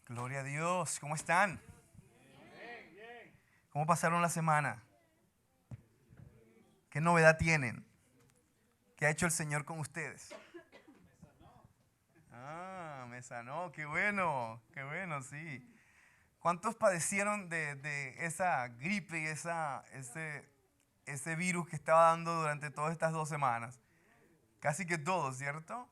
Gloria a Dios. ¿Cómo están? ¿Cómo pasaron la semana? ¿Qué novedad tienen? ¿Qué ha hecho el Señor con ustedes? Me sanó. Qué bueno, sí. ¿Cuántos padecieron de esa gripe y ese virus que estaba dando durante todas estas 2 semanas? Casi que todos, ¿cierto?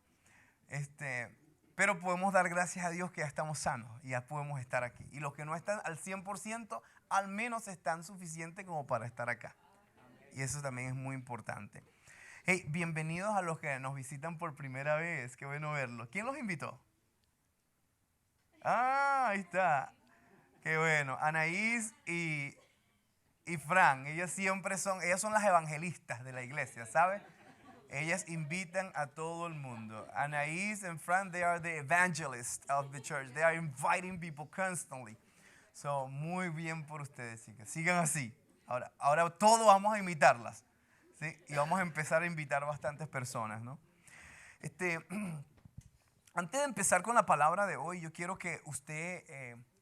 Este, pero podemos dar gracias a Dios que ya estamos sanos y ya podemos estar aquí. Y los que no están al 100%, al menos están suficientes como para estar acá. Y eso también es muy importante. Hey, bienvenidos a los que nos visitan por primera vez. Qué bueno verlos. ¿Quién los invitó? Ahí está. Qué bueno. Anaís y Fran. Ellas son las evangelistas de la iglesia, ¿sabes? Ellas invitan a todo el mundo. Anaís and Fran, they are the evangelists of the church. They are inviting people constantly. So, muy bien por ustedes, chicas. Sigan así. Ahora todos vamos a imitarlas. ¿Sí? Y vamos a empezar a invitar bastantes personas, ¿no? Este, Antes de empezar con la palabra de hoy, yo quiero que usted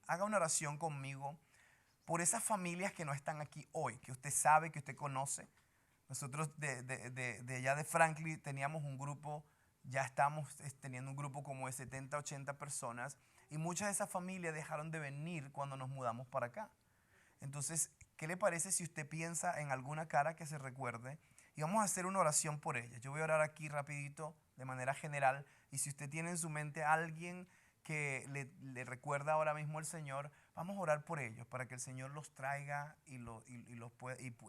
haga una oración conmigo por esas familias que no están aquí hoy, que usted sabe, que usted conoce. Nosotros de allá de Franklin teníamos un grupo, ya estamos teniendo un grupo como de 70, 80 personas, y muchas de esas familias dejaron de venir cuando nos mudamos para acá. Entonces, ¿qué le parece si usted piensa en alguna cara que se recuerde? Y vamos a hacer una oración por ella. Yo voy a orar aquí rapidito, de manera general, y si usted tiene en su mente a alguien que le recuerda ahora mismo el Señor, vamos a orar por ellos, para que el Señor los traiga y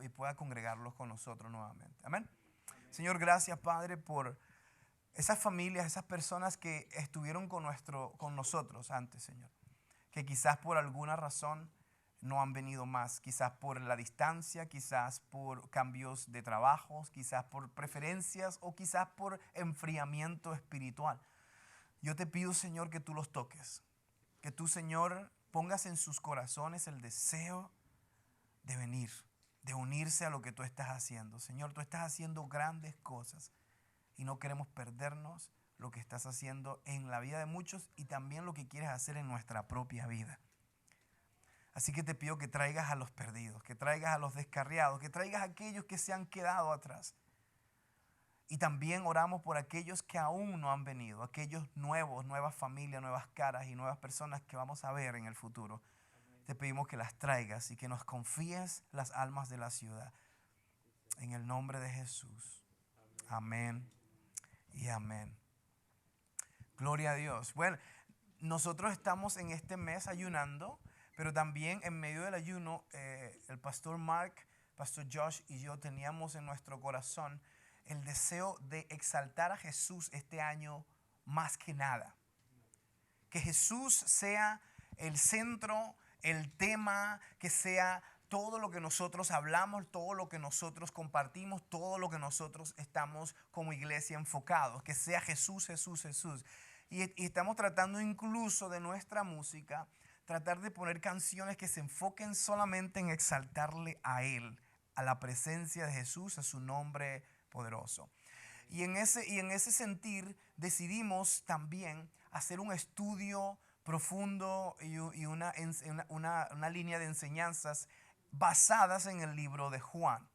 pueda congregarlos con nosotros nuevamente. Amén. Señor, gracias, Padre, por esas familias, esas personas que estuvieron con nosotros antes, Señor, que quizás por alguna razón no han venido más, quizás por la distancia, quizás por cambios de trabajos, quizás por preferencias o quizás por enfriamiento espiritual. Yo te pido, Señor, que tú los toques, que tú, Señor, pongas en sus corazones el deseo de venir, de unirse a lo que tú estás haciendo. Señor, tú estás haciendo grandes cosas y no queremos perdernos lo que estás haciendo en la vida de muchos y también lo que quieres hacer en nuestra propia vida. Así que te pido que traigas a los perdidos, que traigas a los descarriados, que traigas a aquellos que se han quedado atrás. Y también oramos por aquellos que aún no han venido, aquellos nuevos, nuevas familias, nuevas caras y nuevas personas que vamos a ver en el futuro. Te pedimos que las traigas y que nos confíes las almas de la ciudad. En el nombre de Jesús. Amén y amén. Gloria a Dios. Bueno, nosotros estamos en este mes ayunando, pero también en medio del ayuno, el pastor Mark, pastor Josh y yo teníamos en nuestro corazón el deseo de exaltar a Jesús este año más que nada. Que Jesús sea el centro, el tema, que sea todo lo que nosotros hablamos, todo lo que nosotros compartimos, todo lo que nosotros estamos como iglesia enfocados. Que sea Jesús, Jesús, Jesús. Y estamos tratando incluso de nuestra música, tratar de poner canciones que se enfoquen solamente en exaltarle a Él, a la presencia de Jesús, a su nombre poderoso. Y en ese sentir decidimos también hacer un estudio profundo y una línea de enseñanzas basadas en el libro de Juan.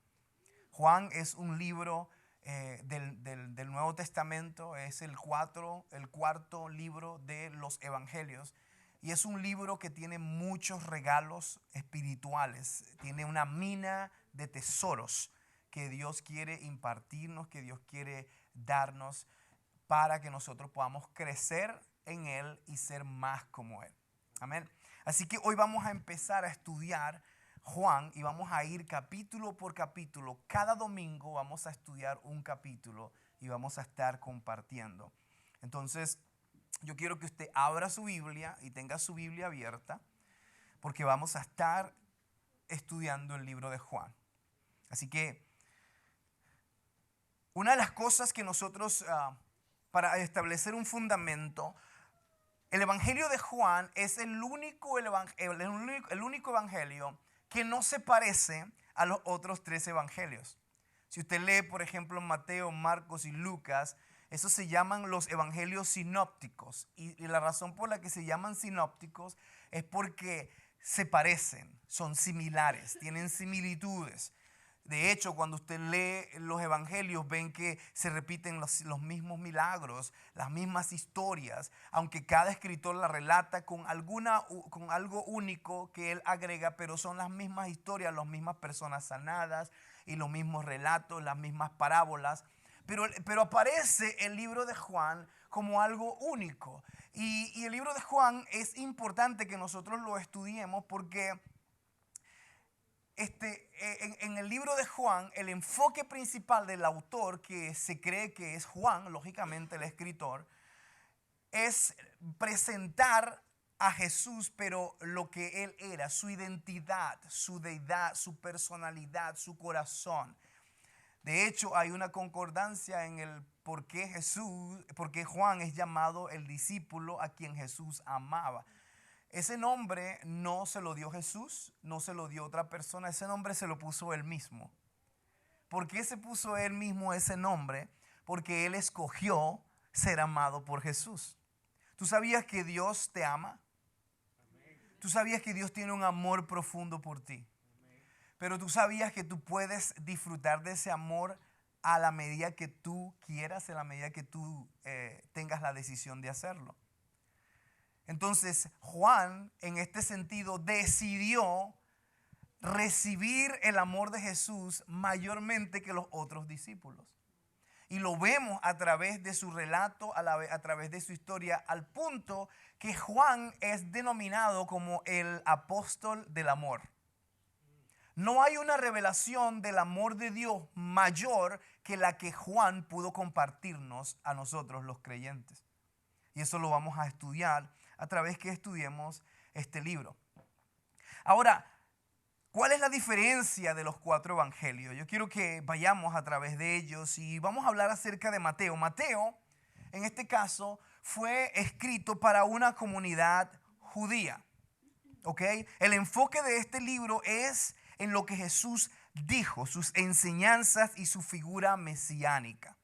Juan es un libro del Nuevo Testamento, es el cuarto libro de los evangelios. Y es un libro que tiene muchos regalos espirituales, tiene una mina de tesoros que Dios quiere impartirnos, que Dios quiere darnos para que nosotros podamos crecer en Él y ser más como Él. Amén. Así que hoy vamos a empezar a estudiar Juan y vamos a ir capítulo por capítulo. Cada domingo vamos a estudiar un capítulo y vamos a estar compartiendo. Entonces, yo quiero que usted abra su Biblia y tenga su Biblia abierta porque vamos a estar estudiando el libro de Juan. Así que una de las cosas que nosotros, para establecer un fundamento, el Evangelio de Juan es el único evangelio que no se parece a los otros 3 evangelios. Si usted lee, por ejemplo, Mateo, Marcos y Lucas, Esos se llaman los evangelios sinópticos. Y la razón por la que se llaman sinópticos es porque se parecen, son similares, tienen similitudes. De hecho, cuando usted lee los evangelios, ven que se repiten los mismos milagros, las mismas historias, aunque cada escritor la relata con algo único que él agrega, pero son las mismas historias, las mismas personas sanadas y los mismos relatos, las mismas parábolas. Pero aparece el libro de Juan como algo único. Y el libro de Juan es importante que nosotros lo estudiemos porque en el libro de Juan, el enfoque principal del autor, que se cree que es Juan, lógicamente el escritor, es presentar a Jesús, pero lo que él era, su identidad, su deidad, su personalidad, su corazón. De hecho, hay una concordancia en el por qué Juan es llamado el discípulo a quien Jesús amaba. Ese nombre no se lo dio Jesús, no se lo dio otra persona, ese nombre se lo puso él mismo. ¿Por qué se puso él mismo ese nombre? Porque él escogió ser amado por Jesús. ¿Tú sabías que Dios te ama? ¿Tú sabías que Dios tiene un amor profundo por ti? Pero tú sabías que tú puedes disfrutar de ese amor a la medida que tú quieras, a la medida que tú tengas la decisión de hacerlo. Entonces Juan, en este sentido, decidió recibir el amor de Jesús mayormente que los otros discípulos. Y lo vemos a través de su relato, a través de su historia, al punto que Juan es denominado como el apóstol del amor. No hay una revelación del amor de Dios mayor que la que Juan pudo compartirnos a nosotros los creyentes. Y eso lo vamos a estudiar a través que estudiemos este libro. Ahora, ¿cuál es la diferencia de los 4 evangelios? Yo quiero que vayamos a través de ellos y vamos a hablar acerca de Mateo. Mateo, en este caso, fue escrito para una comunidad judía. ¿Ok? El enfoque de este libro es en lo que Jesús dijo, sus enseñanzas y su figura mesiánica.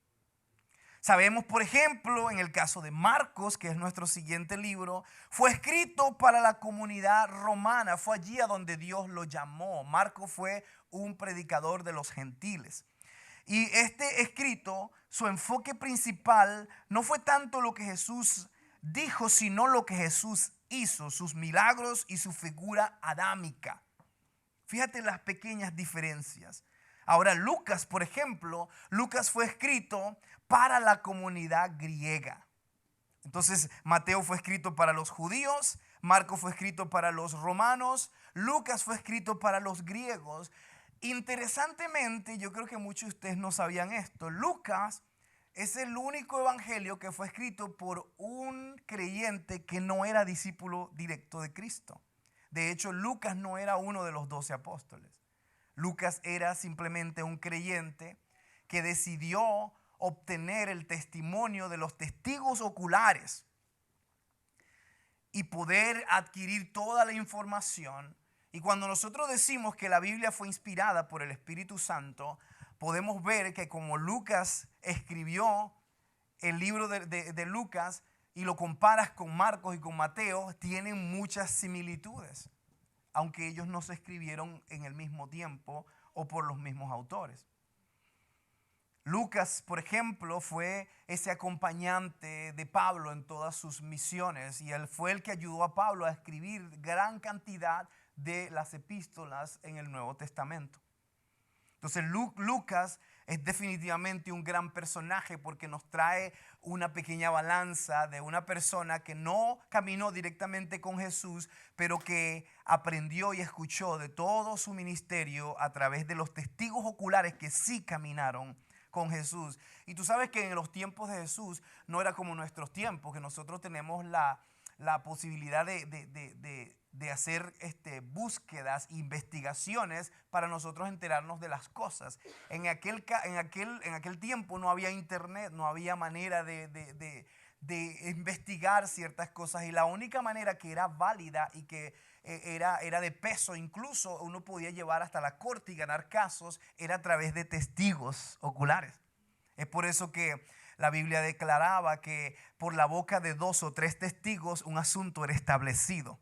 Sabemos, por ejemplo, en el caso de Marcos, que es nuestro siguiente libro, fue escrito para la comunidad romana. Fue allí a donde Dios lo llamó. Marcos fue un predicador de los gentiles. Y este escrito, su enfoque principal no fue tanto lo que Jesús dijo, sino lo que Jesús hizo, sus milagros y su figura adámica. Fíjate las pequeñas diferencias. Ahora, Lucas, por ejemplo, Lucas fue escrito para la comunidad griega. Entonces, Mateo fue escrito para los judíos, Marcos fue escrito para los romanos, Lucas fue escrito para los griegos. Interesantemente, yo creo que muchos de ustedes no sabían esto. Lucas es el único evangelio que fue escrito por un creyente que no era discípulo directo de Cristo. De hecho, Lucas no era uno de los 12 apóstoles. Lucas era simplemente un creyente que decidió obtener el testimonio de los testigos oculares y poder adquirir toda la información. Y cuando nosotros decimos que la Biblia fue inspirada por el Espíritu Santo, podemos ver que como Lucas escribió el libro de Lucas y lo comparas con Marcos y con Mateo, tienen muchas similitudes, aunque ellos no se escribieron en el mismo tiempo o por los mismos autores. Lucas, por ejemplo, fue ese acompañante de Pablo en todas sus misiones y él fue el que ayudó a Pablo a escribir gran cantidad de las epístolas en el Nuevo Testamento. Entonces Lucas es definitivamente un gran personaje porque nos trae una pequeña balanza de una persona que no caminó directamente con Jesús, pero que aprendió y escuchó de todo su ministerio a través de los testigos oculares que sí caminaron con Jesús. Y tú sabes que en los tiempos de Jesús no era como nuestros tiempos, que nosotros tenemos la posibilidad de hacer búsquedas, investigaciones para nosotros enterarnos de las cosas. En aquel tiempo no había internet, no había manera de investigar ciertas cosas, y la única manera que era válida y que era de peso, incluso uno podía llevar hasta la corte y ganar casos, era a través de testigos oculares. Es por eso que la Biblia declaraba que por la boca de 2 o 3 testigos un asunto era establecido.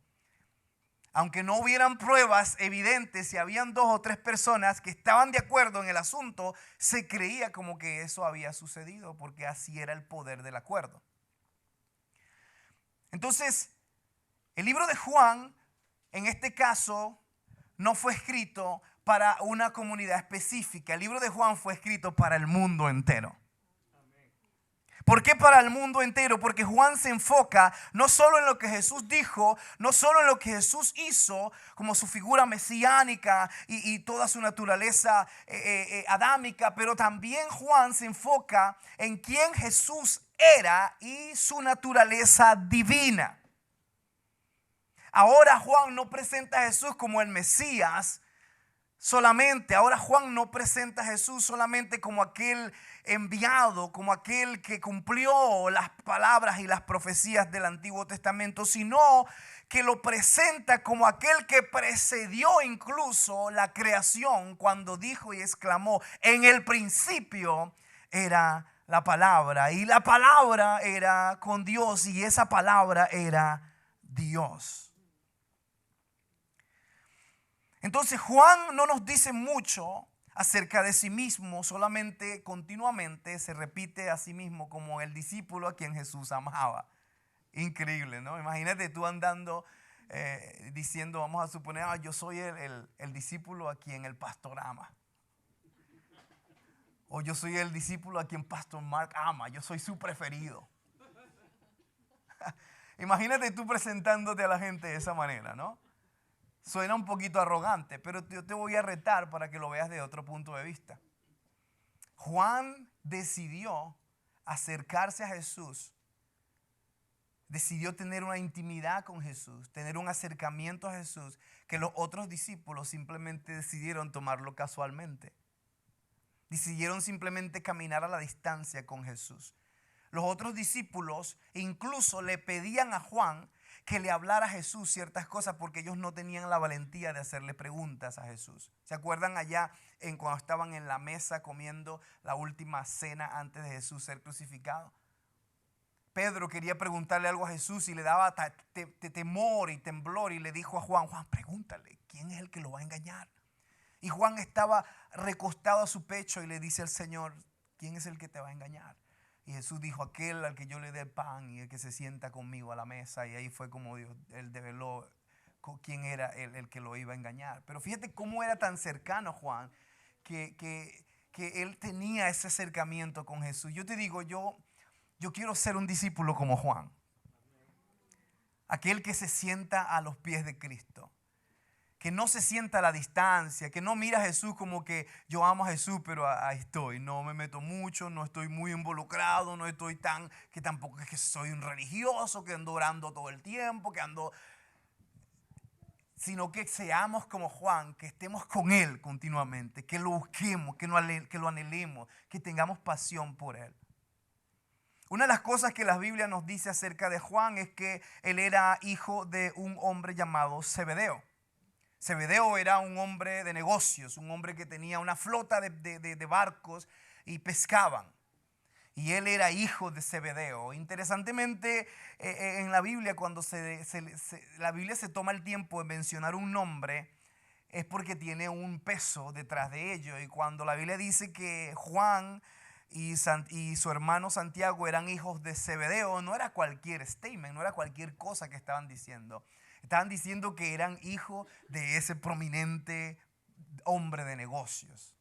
Aunque no hubieran pruebas evidentes, si habían 2 o 3 personas que estaban de acuerdo en el asunto, se creía como que eso había sucedido, porque así era el poder del acuerdo. Entonces, el libro de Juan, en este caso, no fue escrito para una comunidad específica. El libro de Juan fue escrito para el mundo entero. ¿Por qué para el mundo entero? Porque Juan se enfoca no solo en lo que Jesús dijo, no solo en lo que Jesús hizo, como su figura mesiánica y toda su naturaleza adámica, pero también Juan se enfoca en quién Jesús era y su naturaleza divina. Ahora Juan no presenta a Jesús como el Mesías solamente. Ahora Juan no presenta a Jesús solamente como aquel enviado, como aquel que cumplió las palabras y las profecías del Antiguo Testamento, sino que lo presenta como aquel que precedió incluso la creación, cuando dijo y exclamó: en el principio era la palabra, y la palabra era con Dios, y esa palabra era Dios. Entonces Juan no nos dice mucho acerca de sí mismo, solamente continuamente se repite a sí mismo como el discípulo a quien Jesús amaba. Increíble, ¿no? Imagínate tú andando diciendo, vamos a suponer, yo soy el discípulo a quien el pastor ama. O yo soy el discípulo a quien Pastor Mark ama, yo soy su preferido. Imagínate tú presentándote a la gente de esa manera, ¿no? Suena un poquito arrogante, pero yo te voy a retar para que lo veas de otro punto de vista. Juan decidió acercarse a Jesús, decidió tener una intimidad con Jesús, tener un acercamiento a Jesús, que los otros discípulos simplemente decidieron tomarlo casualmente. Decidieron simplemente caminar a la distancia con Jesús. Los otros discípulos incluso le pedían a Juan que le hablara a Jesús ciertas cosas, porque ellos no tenían la valentía de hacerle preguntas a Jesús. ¿Se acuerdan allá cuando estaban en la mesa comiendo la última cena antes de Jesús ser crucificado? Pedro quería preguntarle algo a Jesús y le daba temor y temblor, y le dijo a Juan: Juan, pregúntale, ¿quién es el que lo va a engañar? Y Juan estaba recostado a su pecho y le dice al Señor: ¿quién es el que te va a engañar? Y Jesús dijo: aquel al que yo le dé el pan y el que se sienta conmigo a la mesa. Y ahí fue como Dios, él develó quién era el que lo iba a engañar. Pero fíjate cómo era tan cercano Juan, que él tenía ese acercamiento con Jesús. Yo te digo, yo quiero ser un discípulo como Juan. Aquel que se sienta a los pies de Cristo, que no se sienta a la distancia, que no mira a Jesús como que yo amo a Jesús, pero ahí estoy, no me meto mucho, no estoy muy involucrado, no estoy que tampoco es que soy un religioso, que ando orando todo el tiempo, sino que seamos como Juan, que estemos con Él continuamente, que lo busquemos, que lo anhelemos, que tengamos pasión por Él. Una de las cosas que la Biblia nos dice acerca de Juan es que él era hijo de un hombre llamado Zebedeo. Zebedeo era un hombre de negocios, un hombre que tenía una flota de barcos y pescaban. Y él era hijo de Zebedeo. Interesantemente, en la Biblia, cuando la Biblia se toma el tiempo de mencionar un nombre, es porque tiene un peso detrás de ello. Y cuando la Biblia dice que Juan y su hermano Santiago eran hijos de Zebedeo, no era cualquier statement, no era cualquier cosa que estaban diciendo. Estaban diciendo que eran hijos de ese prominente hombre de negocios.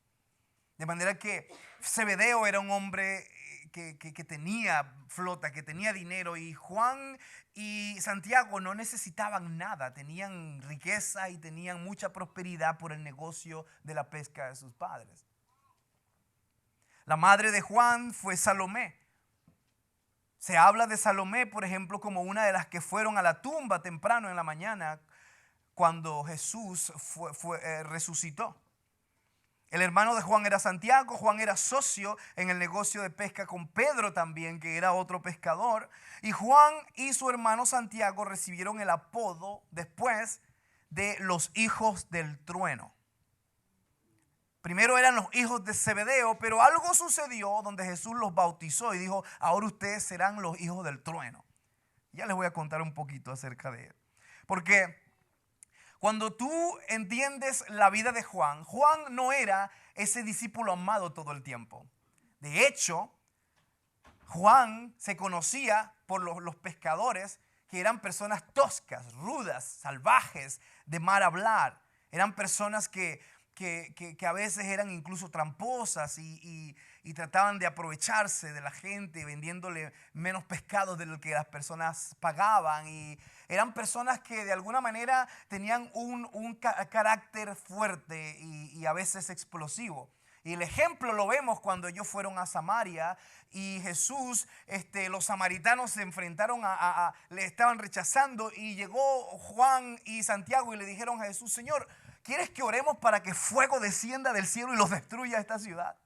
De manera que Zebedeo era un hombre que tenía flota, que tenía dinero, y Juan y Santiago no necesitaban nada. Tenían riqueza y tenían mucha prosperidad por el negocio de la pesca de sus padres. La madre de Juan fue Salomé. Se habla de Salomé, por ejemplo, como una de las que fueron a la tumba temprano en la mañana cuando Jesús resucitó. El hermano de Juan era Santiago. Juan era socio en el negocio de pesca con Pedro también, que era otro pescador. Y Juan y su hermano Santiago recibieron el apodo después de los hijos del trueno. Primero eran los hijos de Zebedeo, pero algo sucedió donde Jesús los bautizó y dijo, ahora ustedes serán los hijos del trueno. Ya les voy a contar un poquito acerca de él. Porque cuando tú entiendes la vida de Juan, Juan no era ese discípulo amado todo el tiempo. De hecho, Juan se conocía por los pescadores que eran personas toscas, rudas, salvajes, de mal hablar. Eran personas que a veces eran incluso tramposas y trataban de aprovecharse de la gente vendiéndole menos pescado de lo que las personas pagaban. Y eran personas que de alguna manera tenían un carácter fuerte y a veces explosivo. Y el ejemplo lo vemos cuando ellos fueron a Samaria y Jesús, los samaritanos se enfrentaron le estaban rechazando y llegó Juan y Santiago y le dijeron a Jesús, Señor, ¿quieres que oremos para que fuego descienda del cielo y los destruya esta ciudad?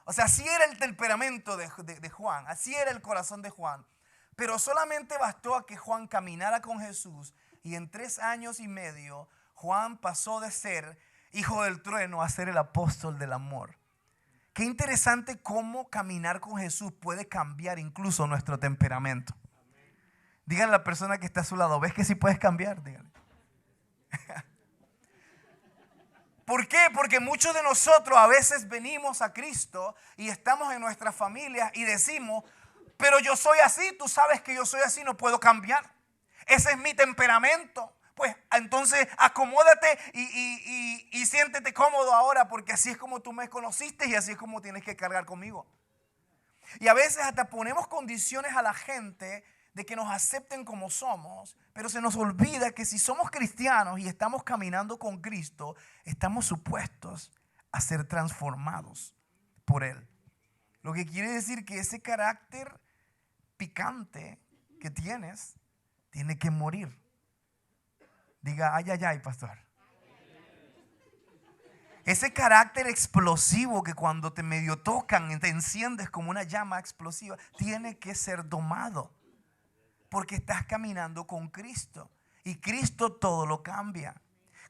O sea, así era el temperamento de Juan, así era el corazón de Juan. Pero solamente bastó a que Juan caminara con Jesús y en 3 años y medio Juan pasó de ser hijo del trueno a ser el apóstol del amor. Qué interesante cómo caminar con Jesús puede cambiar incluso nuestro temperamento. Díganle a la persona que está a su lado, ¿ves que sí puedes cambiar? Díganle. ¿Por qué? Porque muchos de nosotros a veces venimos a Cristo y estamos en nuestras familias y decimos, pero yo soy así, tú sabes que yo soy así, no puedo cambiar. Ese es mi temperamento. Pues entonces acomódate y siéntete cómodo ahora porque así es como tú me conociste y así es como tienes que cargar conmigo. Y a veces hasta ponemos condiciones a la gente de que nos acepten como somos, pero se nos olvida que si somos cristianos y estamos caminando con Cristo, estamos supuestos a ser transformados por Él. Lo que quiere decir que ese carácter picante que tienes tiene que morir. Diga, ay, ay, ay, pastor. Ese carácter explosivo que cuando te medio tocan te enciendes como una llama explosiva, tiene que ser domado. Porque estás caminando con Cristo. Y Cristo todo lo cambia.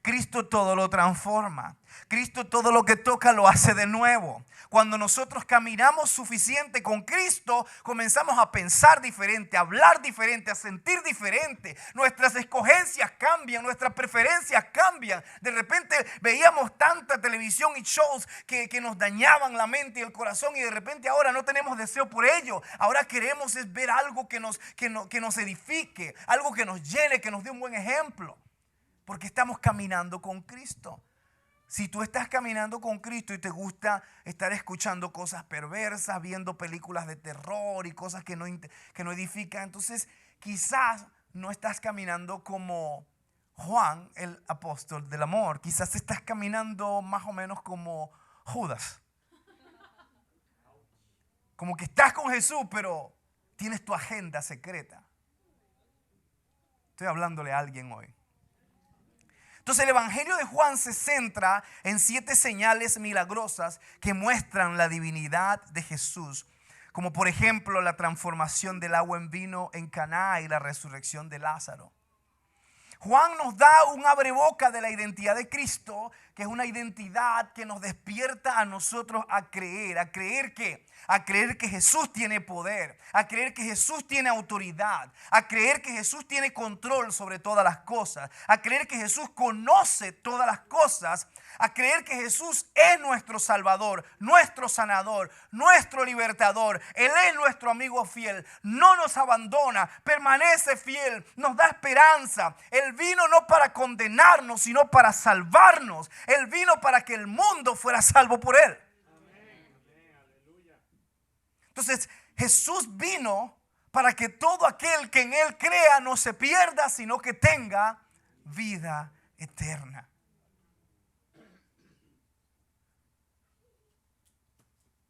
Cristo todo lo transforma. Cristo todo lo que toca lo hace de nuevo. Cuando nosotros caminamos suficiente con Cristo, comenzamos a pensar diferente, a hablar diferente, a sentir diferente. Nuestras escogencias cambian, nuestras preferencias cambian. De repente veíamos tanta televisión y shows que nos dañaban la mente y el corazón y de repente ahora no tenemos deseo por ello. Ahora queremos es ver algo que nos edifique, algo que nos llene, que nos dé un buen ejemplo. Porque estamos caminando con Cristo. Si tú estás caminando con Cristo y te gusta estar escuchando cosas perversas, viendo películas de terror y cosas que no edifican, entonces quizás no estás caminando como Juan, el apóstol del amor. Quizás estás caminando más o menos como Judas. Como que estás con Jesús, pero tienes tu agenda secreta. Estoy hablándole a alguien hoy. Entonces el Evangelio de Juan se centra en 7 señales milagrosas que muestran la divinidad de Jesús. Como por ejemplo la transformación del agua en vino en Caná y la resurrección de Lázaro. Juan nos da un abreboca de la identidad de Cristo, que es una identidad que nos despierta a nosotros a creer. ¿A creer qué? A creer que Jesús tiene poder, a creer que Jesús tiene autoridad, a creer que Jesús tiene control sobre todas las cosas, a creer que Jesús conoce todas las cosas, a creer que Jesús es nuestro Salvador, nuestro sanador, nuestro libertador. Él es nuestro amigo fiel, no nos abandona, permanece fiel, nos da esperanza. Él vino no para condenarnos, sino para salvarnos. Él vino para que el mundo fuera salvo por Él. Entonces Jesús vino para que todo aquel que en Él crea no se pierda, sino que tenga vida eterna.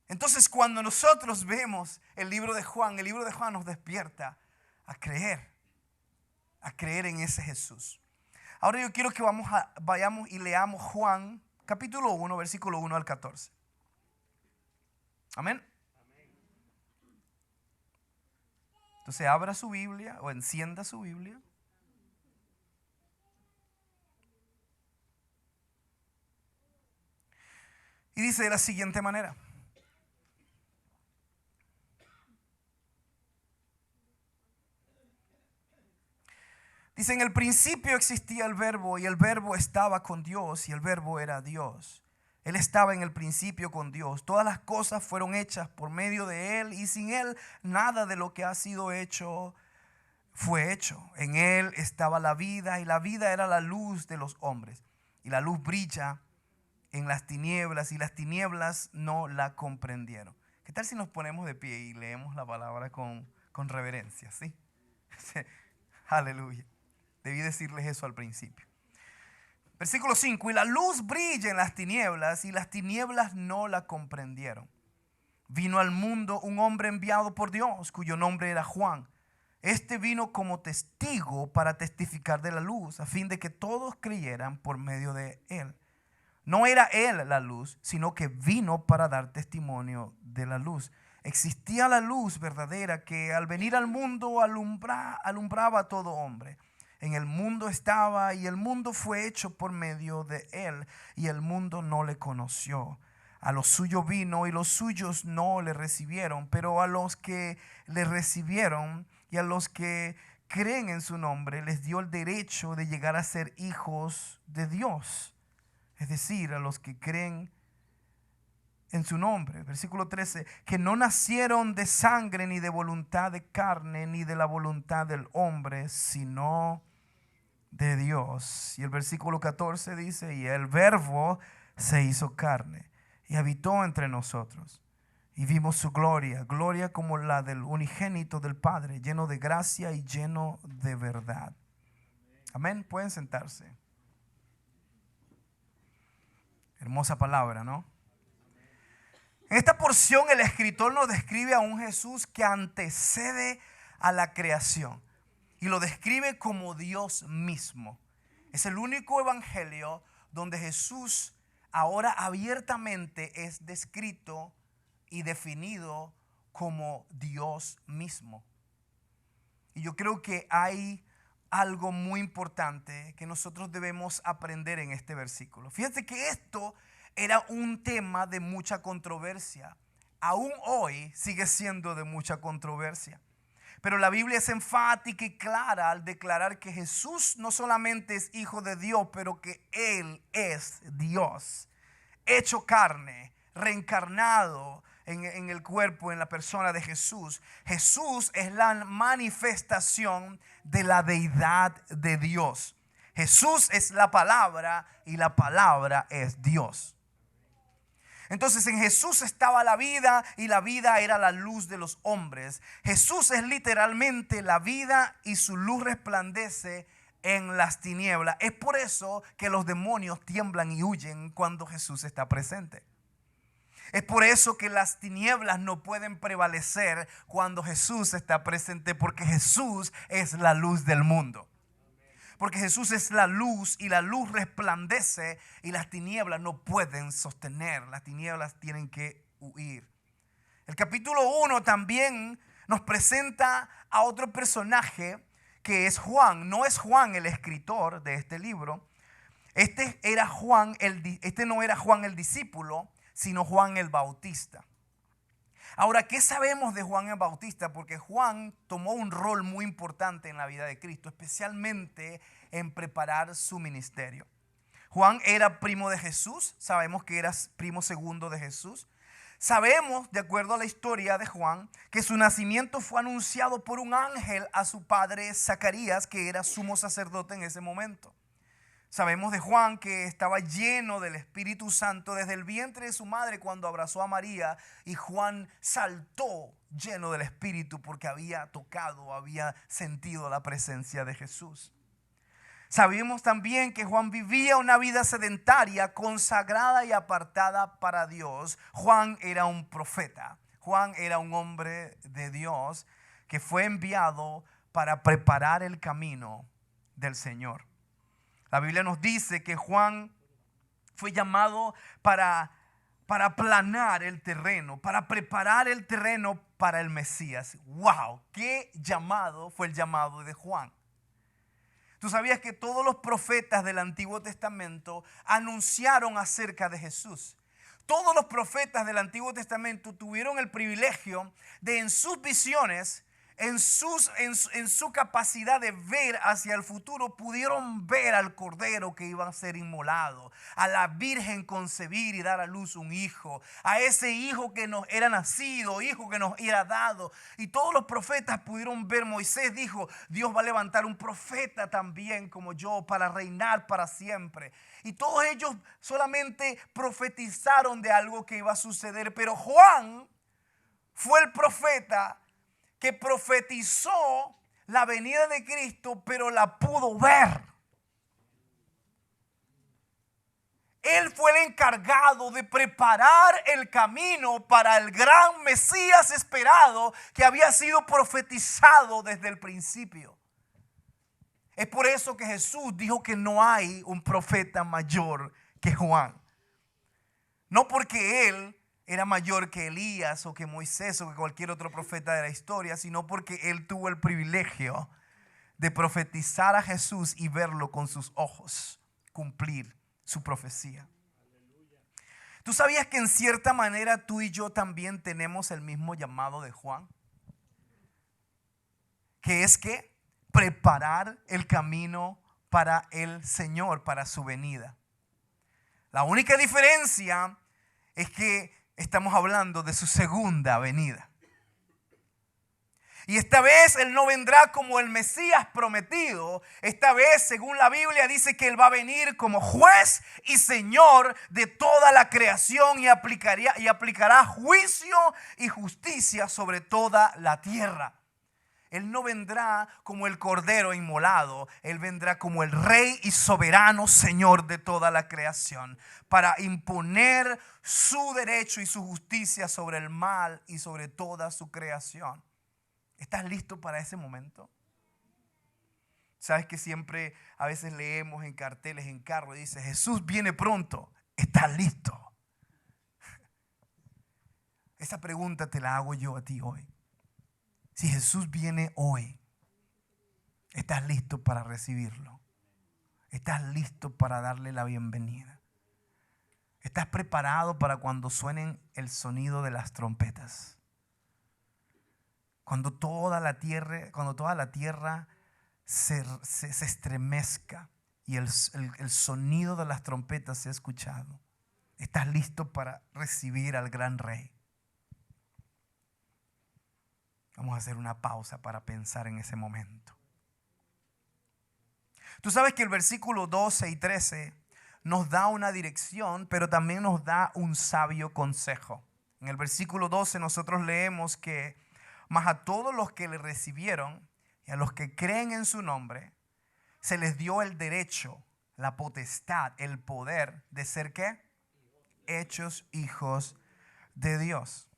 Entonces cuando nosotros vemos el libro de Juan nos despierta a creer en ese Jesús. Ahora yo quiero que vayamos y leamos Juan capítulo 1, versículo 1 al 14. Amén. Entonces abra su Biblia o encienda su Biblia. Y Y dice de la siguiente manera. Dice, en el principio existía el verbo y el verbo estaba con Dios y el verbo era Dios. Él estaba en el principio con Dios. Todas las cosas fueron hechas por medio de Él y sin Él nada de lo que ha sido hecho fue hecho. En Él estaba la vida y la vida era la luz de los hombres. Y la luz brilla en las tinieblas y las tinieblas no la comprendieron. ¿Qué tal si nos ponemos de pie y leemos la palabra con reverencia? ¿Sí? Aleluya. Debí decirles eso al principio. Versículo 5. Y la luz brilla en las tinieblas y las tinieblas no la comprendieron. Vino al mundo un hombre enviado por Dios cuyo nombre era Juan. Este vino como testigo para testificar de la luz, a fin de que todos creyeran por medio de él. No era él la luz, sino que vino para dar testimonio de la luz. Existía la luz verdadera que al venir al mundo alumbraba a todo hombre. En el mundo estaba y el mundo fue hecho por medio de él y el mundo no le conoció. A los suyos vino y los suyos no le recibieron, pero a los que le recibieron y a los que creen en su nombre les dio el derecho de llegar a ser hijos de Dios. Es decir, a los que creen en su nombre. Versículo 13, que no nacieron de sangre ni de voluntad de carne ni de la voluntad del hombre, sino de Dios. Y el versículo 14 dice, y el verbo se hizo carne y habitó entre nosotros. Y vimos su gloria, gloria como la del unigénito del Padre, lleno de gracia y lleno de verdad. Amén. Pueden sentarse. Hermosa palabra, ¿no? En esta porción el escritor nos describe a un Jesús que antecede a la creación y lo describe como Dios mismo. Es el único evangelio donde Jesús ahora abiertamente es descrito y definido como Dios mismo. Y yo creo que hay algo muy importante que nosotros debemos aprender en este versículo. Fíjate que esto era un tema de mucha controversia. Aún hoy sigue siendo de mucha controversia. Pero la Biblia es enfática y clara al declarar que Jesús no solamente es hijo de Dios, pero que Él es Dios, hecho carne, reencarnado en el cuerpo, en la persona de Jesús. Jesús es la manifestación de la deidad de Dios. Jesús es la palabra y la palabra es Dios. Entonces en Jesús estaba la vida y la vida era la luz de los hombres. Jesús es literalmente la vida y su luz resplandece en las tinieblas. Es por eso que los demonios tiemblan y huyen cuando Jesús está presente. Es por eso que las tinieblas no pueden prevalecer cuando Jesús está presente, porque Jesús es la luz del mundo. Porque Jesús es la luz y la luz resplandece y las tinieblas no pueden sostener. Las tinieblas tienen que huir. El capítulo 1 también nos presenta a otro personaje que es Juan. No es Juan el escritor de este libro. Este no era Juan el discípulo, sino Juan el Bautista. Ahora, ¿qué sabemos de Juan el Bautista? Porque Juan tomó un rol muy importante en la vida de Cristo, especialmente en preparar su ministerio. Juan era primo de Jesús, sabemos que era primo segundo de Jesús. Sabemos, de acuerdo a la historia de Juan, que su nacimiento fue anunciado por un ángel a su padre Zacarías, que era sumo sacerdote en ese momento. Sabemos de Juan que estaba lleno del Espíritu Santo desde el vientre de su madre cuando abrazó a María, y Juan saltó lleno del Espíritu porque había tocado, había sentido la presencia de Jesús. Sabemos también que Juan vivía una vida sedentaria, consagrada y apartada para Dios. Juan era un profeta. Juan era un hombre de Dios que fue enviado para preparar el camino del Señor. La Biblia nos dice que Juan fue llamado para aplanar el terreno, para preparar el terreno para el Mesías. ¡Wow! ¡Qué llamado fue el llamado de Juan! ¿Tú sabías que todos los profetas del Antiguo Testamento anunciaron acerca de Jesús? Todos los profetas del Antiguo Testamento tuvieron el privilegio de en sus visiones, en su capacidad de ver hacia el futuro, pudieron ver al Cordero que iba a ser inmolado, a la Virgen concebir y dar a luz un hijo, a ese hijo que nos era nacido, hijo que nos era dado. Y todos los profetas pudieron ver. Moisés dijo: Dios va a levantar un profeta también como yo para reinar para siempre. Y todos ellos solamente profetizaron de algo que iba a suceder. Pero Juan fue el profeta que profetizó la venida de Cristo, pero la pudo ver. Él fue el encargado de preparar el camino para el gran Mesías esperado que había sido profetizado desde el principio. Es por eso que Jesús dijo que no hay un profeta mayor que Juan. No porque él era mayor que Elías o que Moisés o que cualquier otro profeta de la historia, sino porque él tuvo el privilegio de profetizar a Jesús y verlo con sus ojos, cumplir su profecía. ¿Tú sabías que en cierta manera tú y yo también tenemos el mismo llamado de Juan? Que es que preparar el camino para el Señor, para su venida. La única diferencia es que estamos hablando de su segunda venida. Y esta vez Él no vendrá como el Mesías prometido. Esta vez, según la Biblia, dice que Él va a venir como juez y Señor de toda la creación y aplicará juicio y justicia sobre toda la tierra. Él no vendrá como el Cordero inmolado. Él vendrá como el Rey y soberano Señor de toda la creación, para imponer su derecho y su justicia sobre el mal y sobre toda su creación. ¿Estás listo para ese momento? Sabes que siempre a veces leemos en carteles, en carro, y dice: Jesús viene pronto. ¿Estás listo? Esa pregunta te la hago yo a ti hoy. Si Jesús viene hoy, ¿estás listo para recibirlo? ¿Estás listo para darle la bienvenida? ¿Estás preparado para cuando suenen el sonido de las trompetas? Cuando toda la tierra se estremezca y el sonido de las trompetas sea escuchado. ¿Estás listo para recibir al gran Rey? Vamos a hacer una pausa para pensar en ese momento. Tú sabes que el versículo 12 y 13 nos da una dirección, pero también nos da un sabio consejo. En el versículo 12 nosotros leemos que: mas a todos los que le recibieron y a los que creen en su nombre, se les dio el derecho, la potestad, el poder de ser ¿qué? Hechos hijos de Dios.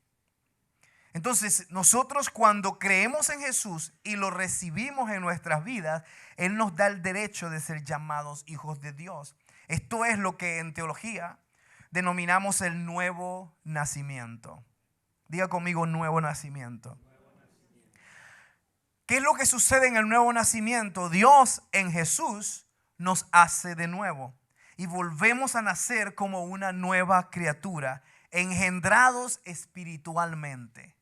Entonces, nosotros cuando creemos en Jesús y lo recibimos en nuestras vidas, Él nos da el derecho de ser llamados hijos de Dios. Esto es lo que en teología denominamos el nuevo nacimiento. Diga conmigo: nuevo nacimiento. ¿Qué es lo que sucede en el nuevo nacimiento? Dios en Jesús nos hace de nuevo y volvemos a nacer como una nueva criatura, engendrados espiritualmente.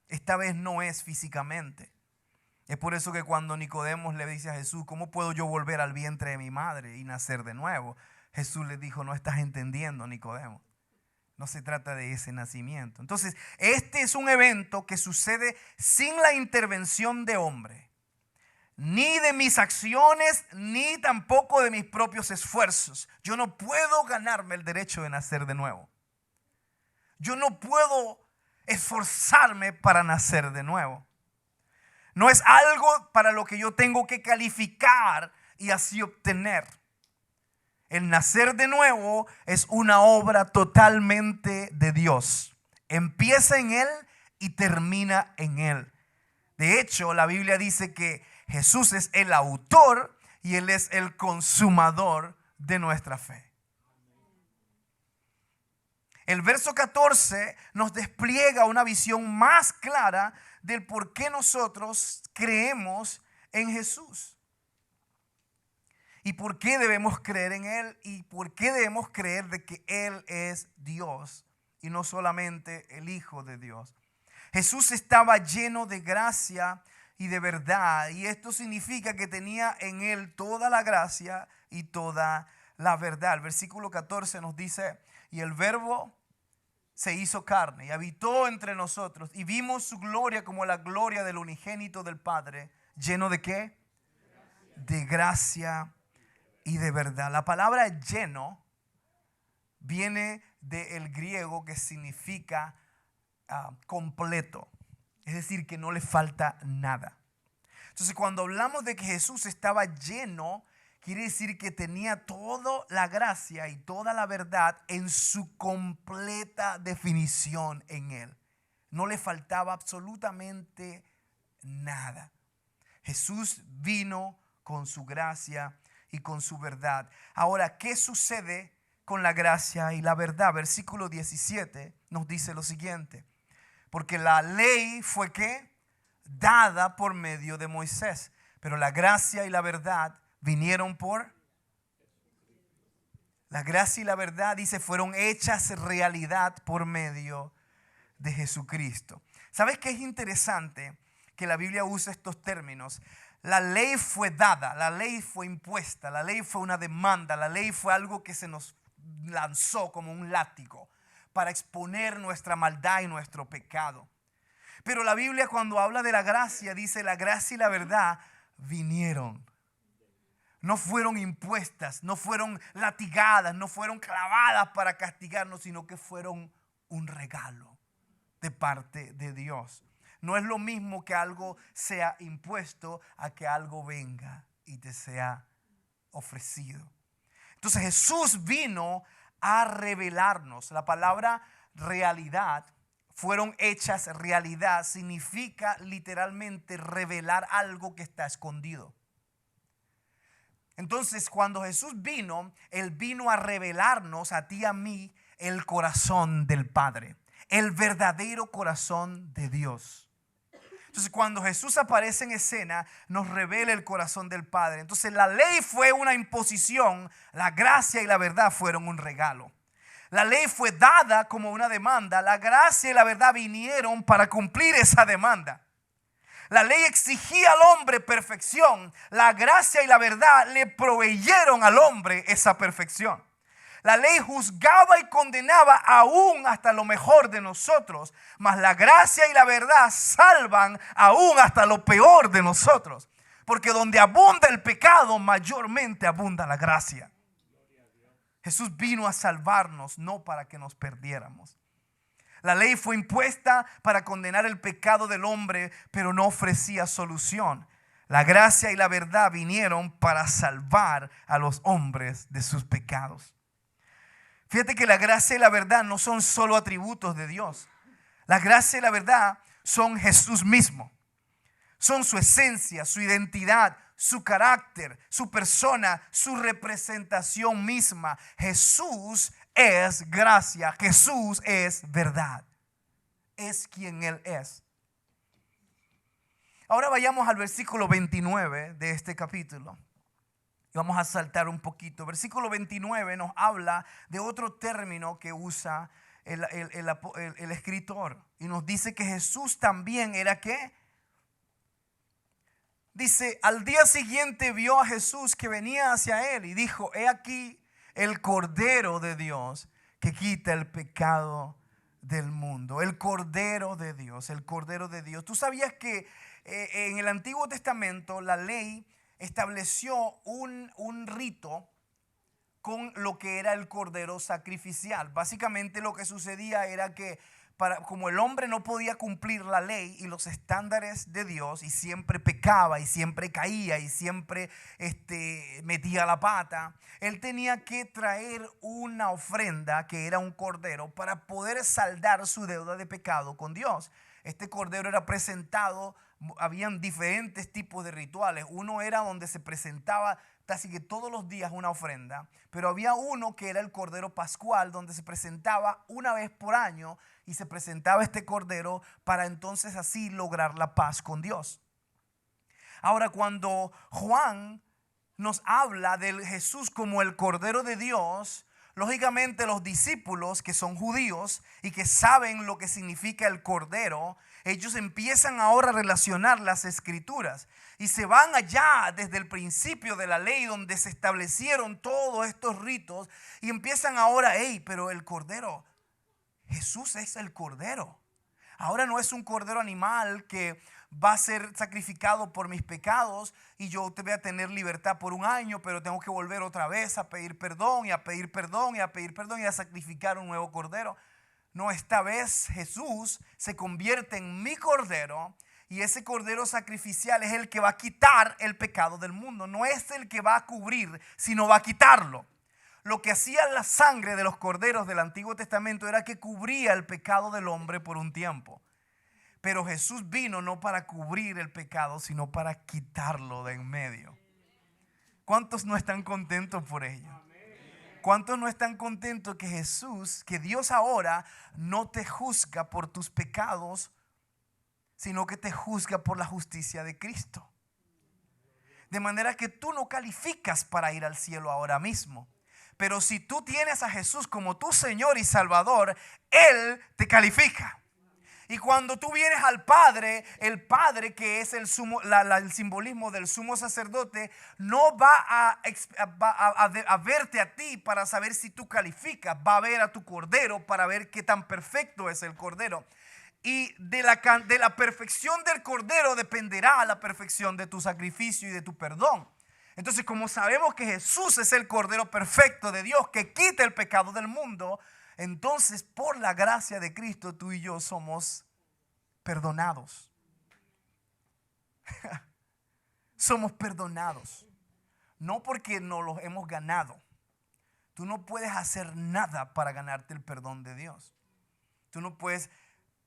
Esta vez no es físicamente. Es por eso que cuando Nicodemo le dice a Jesús: ¿cómo puedo yo volver al vientre de mi madre y nacer de nuevo? Jesús le dijo: no estás entendiendo, Nicodemo. No se trata de ese nacimiento. Entonces, este es un evento que sucede sin la intervención de hombre, ni de mis acciones, ni tampoco de mis propios esfuerzos. Yo no puedo ganarme el derecho de nacer de nuevo. Yo no puedo esforzarme para nacer de nuevo. No es algo para lo que yo tengo que calificar y así obtener. El nacer de nuevo es una obra totalmente de Dios. Empieza en Él y termina en Él. De hecho, la Biblia dice que Jesús es el autor y Él es el consumador de nuestra fe. El verso 14 nos despliega una visión más clara del por qué nosotros creemos en Jesús. ¿Y por qué debemos creer en Él? ¿Y por qué debemos creer de que Él es Dios y no solamente el Hijo de Dios? Jesús estaba lleno de gracia y de verdad, y esto significa que tenía en Él toda la gracia y toda la verdad. El versículo 14 nos dice, y el Verbo se hizo carne y habitó entre nosotros, y vimos su gloria como la gloria del unigénito del Padre, lleno de ¿qué? De gracia y de verdad. La palabra lleno viene del griego que significa completo, es decir, que no le falta nada. Entonces, cuando hablamos de que Jesús estaba lleno, quiere decir que tenía toda la gracia y toda la verdad en su completa definición en Él. No le faltaba absolutamente nada. Jesús vino con su gracia y con su verdad. Ahora, ¿qué sucede con la gracia y la verdad? Versículo 17 nos dice lo siguiente. Porque la ley fue ¿qué? Dada por medio de Moisés, pero la gracia y la verdad vinieron por la gracia y la verdad, dice, fueron hechas realidad por medio de Jesucristo. ¿Sabes qué es interesante? Que la Biblia usa estos términos. La ley fue dada, la ley fue impuesta, la ley fue una demanda, la ley fue algo que se nos lanzó como un látigo para exponer nuestra maldad y nuestro pecado. Pero la Biblia, cuando habla de la gracia, dice la gracia y la verdad vinieron. No fueron impuestas, no fueron latigadas, no fueron clavadas para castigarnos, sino que fueron un regalo de parte de Dios. No es lo mismo que algo sea impuesto a que algo venga y te sea ofrecido. Entonces Jesús vino a revelarnos. La palabra realidad, fueron hechas realidad, significa literalmente revelar algo que está escondido. Entonces, cuando Jesús vino, Él vino a revelarnos a ti y a mí el corazón del Padre, el verdadero corazón de Dios. Entonces, cuando Jesús aparece en escena, nos revela el corazón del Padre. Entonces, la ley fue una imposición, la gracia y la verdad fueron un regalo. La ley fue dada como una demanda, la gracia y la verdad vinieron para cumplir esa demanda. La ley exigía al hombre perfección, la gracia y la verdad le proveyeron al hombre esa perfección. La ley juzgaba y condenaba aún hasta lo mejor de nosotros, mas la gracia y la verdad salvan aún hasta lo peor de nosotros. Porque donde abunda el pecado, mayormente abunda la gracia. Jesús vino a salvarnos, no para que nos perdiéramos. La ley fue impuesta para condenar el pecado del hombre, pero no ofrecía solución. La gracia y la verdad vinieron para salvar a los hombres de sus pecados. Fíjate que la gracia y la verdad no son solo atributos de Dios. La gracia y la verdad son Jesús mismo. Son su esencia, su identidad, su carácter, su persona, su representación misma. Jesús es gracia, Jesús es verdad. Es quien Él es. Ahora vayamos al versículo 29 de este capítulo. Vamos a saltar un poquito. Versículo 29 nos habla de otro término que usa el escritor. Y nos dice que Jesús también era ¿qué? Dice, al día siguiente vio a Jesús que venía hacia él y dijo, he aquí el Cordero de Dios que quita el pecado del mundo. El Cordero de Dios, el Cordero de Dios. ¿Tú sabías que en el Antiguo Testamento la ley estableció un rito con lo que era el cordero sacrificial? Básicamente lo que sucedía era que como el hombre no podía cumplir la ley y los estándares de Dios y siempre pecaba y siempre caía y siempre metía la pata, él tenía que traer una ofrenda que era un cordero para poder saldar su deuda de pecado con Dios. Este cordero era presentado, habían diferentes tipos de rituales. Uno era donde se presentaba casi que todos los días una ofrenda, pero había uno que era el cordero pascual, donde se presentaba una vez por año y se presentaba este cordero para entonces así lograr la paz con Dios. Ahora, cuando Juan nos habla del Jesús como el Cordero de Dios, lógicamente los discípulos que son judíos y que saben lo que significa el Cordero, ellos empiezan ahora a relacionar las escrituras y se van allá desde el principio de la ley donde se establecieron todos estos ritos y empiezan ahora, pero el Cordero, Jesús es el Cordero. Ahora no es un cordero animal que va a ser sacrificado por mis pecados y yo te voy a tener libertad por un año, pero tengo que volver otra vez a pedir perdón y a pedir perdón y a pedir perdón y a sacrificar un nuevo cordero. No, esta vez Jesús se convierte en mi cordero y ese cordero sacrificial es el que va a quitar el pecado del mundo. No es el que va a cubrir, sino va a quitarlo. Lo que hacía la sangre de los corderos del Antiguo Testamento era que cubría el pecado del hombre por un tiempo. Pero Jesús vino no para cubrir el pecado, sino para quitarlo de en medio. ¿Cuántos no están contentos por ello? ¿Cuántos no están contentos que Jesús, que Dios ahora no te juzga por tus pecados, sino que te juzga por la justicia de Cristo? De manera que tú no calificas para ir al cielo ahora mismo. Pero si tú tienes a Jesús como tu Señor y Salvador, Él te califica. Y cuando tú vienes al Padre, el Padre que es el simbolismo del sumo sacerdote, no va a verte a ti para saber si tú calificas. Va a ver a tu cordero para ver qué tan perfecto es el cordero. Y de la perfección del cordero dependerá la perfección de tu sacrificio y de tu perdón. Entonces, como sabemos que Jesús es el Cordero perfecto de Dios que quita el pecado del mundo, entonces por la gracia de Cristo tú y yo somos perdonados. Somos perdonados. No porque nos los hemos ganado. Tú no puedes hacer nada para ganarte el perdón de Dios. Tú no puedes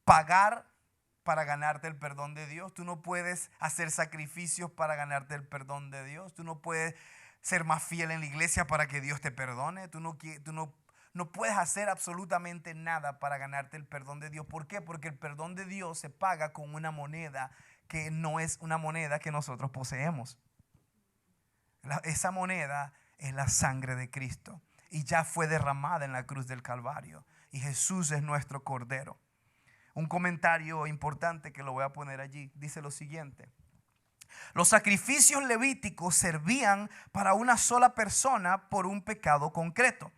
pagar para ganarte el perdón de Dios. Tú no puedes hacer sacrificios para ganarte el perdón de Dios. Tú no puedes ser más fiel en la iglesia para que Dios te perdone. Tú no puedes hacer absolutamente nada para ganarte el perdón de Dios. ¿Por qué? Porque el perdón de Dios se paga con una moneda que no es una moneda que nosotros poseemos. Esa moneda es la sangre de Cristo y ya fue derramada en la cruz del Calvario. Y Jesús es nuestro Cordero. Un comentario importante que lo voy a poner allí dice lo siguiente: los sacrificios levíticos servían para una sola persona por un pecado concreto,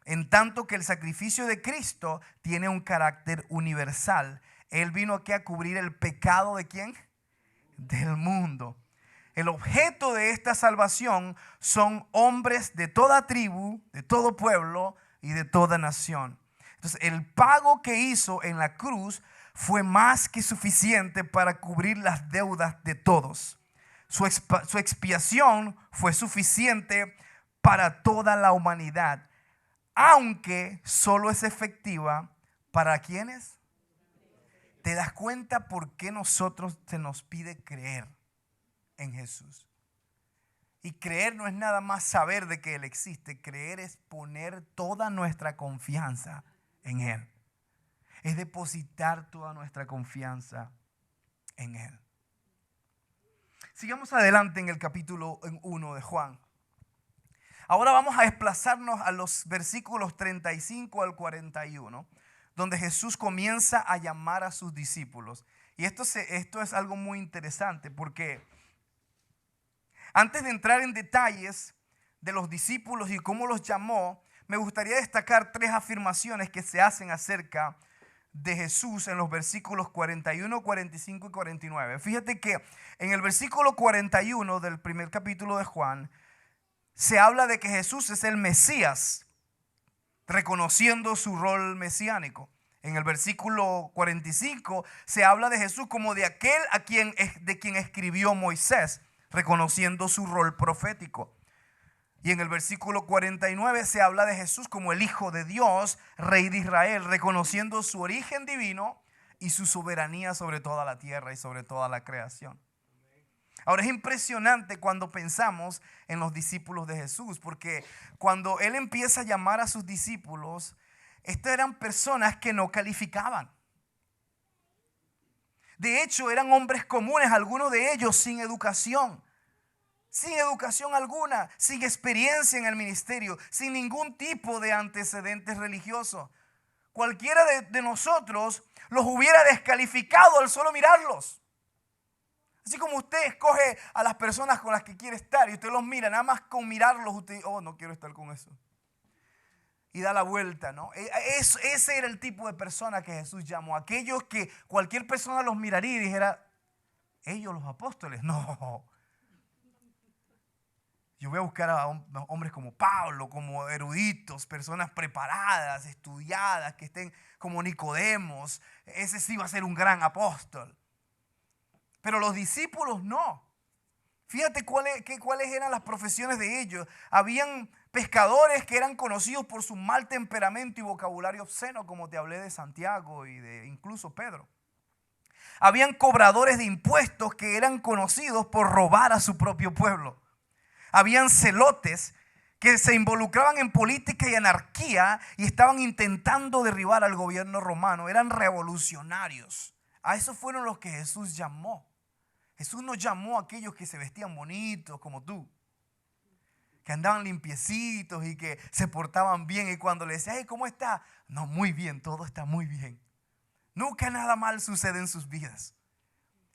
en tanto que el sacrificio de Cristo tiene un carácter universal. Él vino aquí a cubrir el pecado ¿de quién? Del mundo. El objeto de esta salvación son hombres de toda tribu, de todo pueblo y de toda nación. Entonces, el pago que hizo en la cruz fue más que suficiente para cubrir las deudas de todos. Su expiación fue suficiente para toda la humanidad, aunque solo es efectiva para ¿quiénes? ¿Te das cuenta por qué nosotros se nos pide creer en Jesús? Y creer no es nada más saber de que Él existe. Creer es poner toda nuestra confianza en Él. Es depositar toda nuestra confianza en Él. Sigamos adelante en el capítulo 1 de Juan. Ahora vamos a desplazarnos a los versículos 35 al 41, donde Jesús comienza a llamar a sus discípulos. Y esto es algo muy interesante porque antes de entrar en detalles de los discípulos y cómo los llamó, me gustaría destacar 3 afirmaciones que se hacen acerca de Jesús en los versículos 41, 45 y 49. Fíjate que en el versículo 41 del primer capítulo de Juan se habla de que Jesús es el Mesías, reconociendo su rol mesiánico. En el versículo 45 se habla de Jesús como de aquel de quien escribió Moisés, reconociendo su rol profético. Y en el versículo 49 se habla de Jesús como el Hijo de Dios, Rey de Israel, reconociendo su origen divino y su soberanía sobre toda la tierra y sobre toda la creación. Ahora es impresionante cuando pensamos en los discípulos de Jesús, porque cuando Él empieza a llamar a sus discípulos, estas eran personas que no calificaban. De hecho, eran hombres comunes, algunos de ellos sin educación. sin educación alguna, sin experiencia en el ministerio, sin ningún tipo de antecedentes religiosos. Cualquiera de nosotros los hubiera descalificado al solo mirarlos. Así como usted escoge a las personas con las que quiere estar y usted los mira, nada más con mirarlos usted dice, oh, no quiero estar con eso. Y da la vuelta, ¿no? Ese era el tipo de persona que Jesús llamó. Aquellos que cualquier persona los miraría y dijera, ellos los apóstoles. No. Yo voy a buscar a hombres como Pablo, como eruditos, personas preparadas, estudiadas, que estén como Nicodemos. Ese sí va a ser un gran apóstol. Pero los discípulos no. Fíjate cuáles eran las profesiones de ellos. Habían pescadores que eran conocidos por su mal temperamento y vocabulario obsceno, como te hablé de Santiago y de incluso Pedro. Habían cobradores de impuestos que eran conocidos por robar a su propio pueblo. Habían celotes que se involucraban en política y anarquía y estaban intentando derribar al gobierno romano. Eran revolucionarios. A esos fueron los que Jesús llamó. Jesús no llamó a aquellos que se vestían bonitos como tú, que andaban limpiecitos y que se portaban bien. Y cuando le decía, hey, ¿cómo está? No, muy bien, todo está muy bien. Nunca nada mal sucede en sus vidas.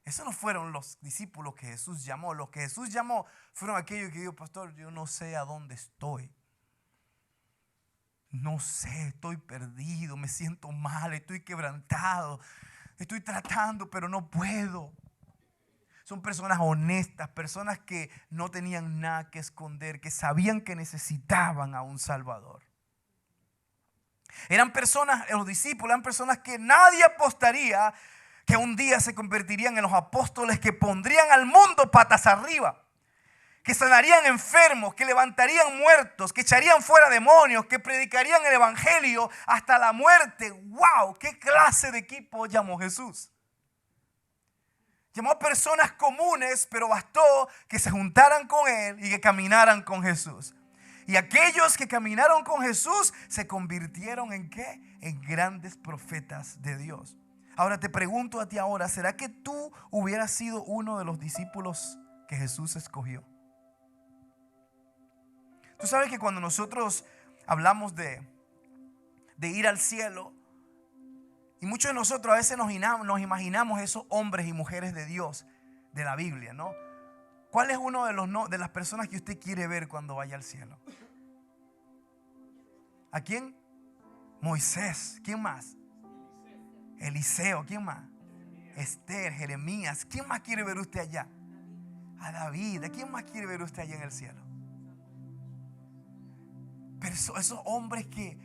Esos no fueron los discípulos que Jesús llamó. Los que Jesús llamó fueron aquellos que dijo, pastor, yo no sé a dónde estoy. No sé, estoy perdido, me siento mal, estoy quebrantado. Estoy tratando, pero no puedo. Son personas honestas, personas que no tenían nada que esconder, que sabían que necesitaban a un Salvador. Eran personas, los discípulos, eran personas que nadie apostaría que un día se convertirían en los apóstoles que pondrían al mundo patas arriba, que sanarían enfermos, que levantarían muertos, que echarían fuera demonios, que predicarían el evangelio hasta la muerte. ¡Wow! ¿Qué clase de equipo llamó Jesús? Llamó a personas comunes, pero bastó que se juntaran con Él y que caminaran con Jesús. Y aquellos que caminaron con Jesús se convirtieron ¿en qué? En grandes profetas de Dios. Ahora te pregunto a ti ahora, ¿será que tú hubieras sido uno de los discípulos que Jesús escogió? Tú sabes que cuando nosotros hablamos de ir al cielo, y muchos de nosotros a veces nos imaginamos esos hombres y mujeres de Dios de la Biblia, ¿no? ¿Cuál es uno de las personas que usted quiere ver cuando vaya al cielo? ¿A quién? Moisés. ¿Quién más? Eliseo. ¿Quién más? Esther, Jeremías. ¿Quién más quiere ver usted allá? A David. ¿A quién más quiere ver usted allá en el cielo? Pero esos hombres que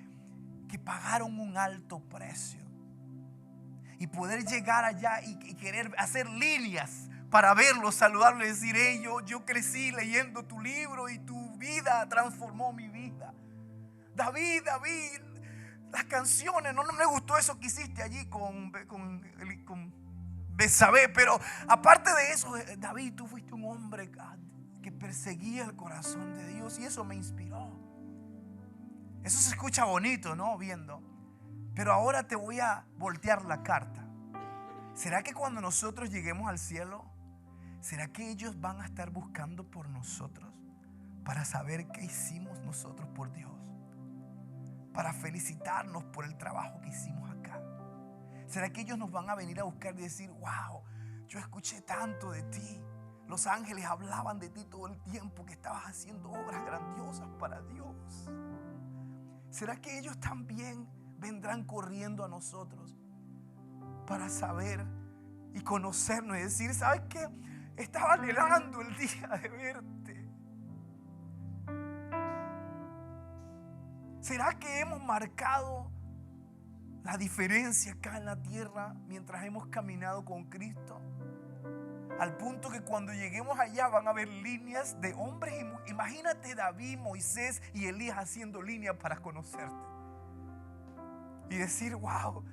pagaron un alto precio. Y poder llegar allá y querer hacer líneas para verlo, saludarlo y decir, hey, yo crecí leyendo tu libro y tu vida transformó mi vida. David, las canciones, no me gustó eso que hiciste allí con Betsabé, pero aparte de eso, David, tú fuiste un hombre que perseguía el corazón de Dios y eso me inspiró. Eso se escucha bonito, ¿no? Viendo. Pero ahora te voy a voltear la carta. ¿Será que cuando nosotros lleguemos al cielo, será que ellos van a estar buscando por nosotros para saber qué hicimos nosotros por Dios? Para felicitarnos por el trabajo que hicimos acá. ¿Será que ellos nos van a venir a buscar y decir, wow, yo escuché tanto de ti? Los ángeles hablaban de ti todo el tiempo, que estabas haciendo obras grandiosas para Dios. ¿Será que ellos también vendrán corriendo a nosotros para saber y conocernos y decir, ¿sabes qué? Estaba anhelando el día de verte. ¿Será que hemos marcado la diferencia acá en la tierra mientras hemos caminado con Cristo? Al punto que cuando lleguemos allá van a haber líneas de hombres. Imagínate David, Moisés y Elías haciendo líneas para conocerte. Y decir, wow,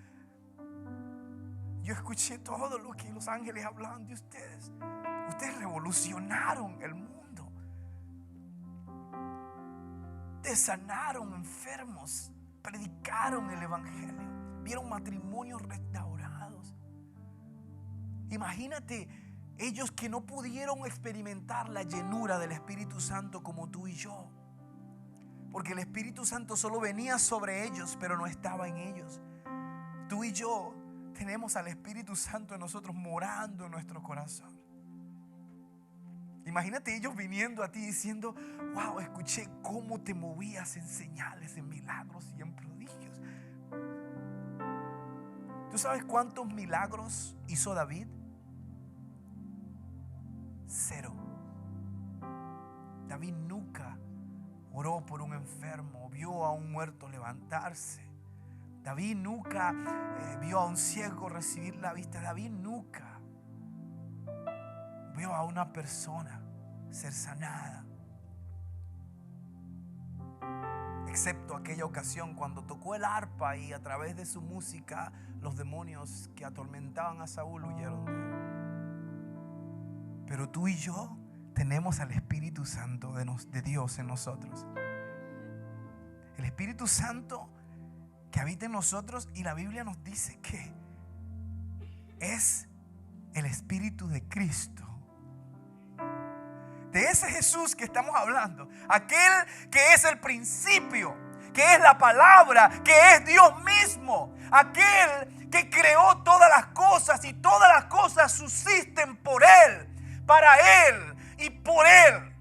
yo escuché todo lo que los ángeles hablaban de ustedes. Ustedes revolucionaron el mundo. Sanaron enfermos, predicaron el evangelio, vieron matrimonios restaurados. Imagínate Ellos que no pudieron experimentar la llenura del Espíritu Santo como tú y yo. Porque el Espíritu Santo solo venía sobre ellos, pero no estaba en ellos. Tú y yo tenemos al Espíritu Santo en nosotros morando en nuestro corazón. Imagínate ellos viniendo a ti diciendo: wow, escuché cómo te movías en señales, en milagros y en prodigios. ¿Tú sabes cuántos milagros hizo David? 0. David nunca oró por un enfermo, vio a un muerto levantarse. David nunca vio a un ciego recibir la vista. David nunca vio a una persona ser sanada. Excepto aquella ocasión cuando tocó el arpa y a través de su música los demonios que atormentaban a Saúl huyeron de él. Pero tú y yo tenemos al Espíritu Santo de Dios en nosotros. El Espíritu Santo que habita en nosotros, y la Biblia nos dice que es el Espíritu de Cristo. De ese Jesús que estamos hablando, aquel que es el principio, que es la palabra, que es Dios mismo, aquel que creó todas las cosas y todas las cosas subsisten por Él, para Él y por Él.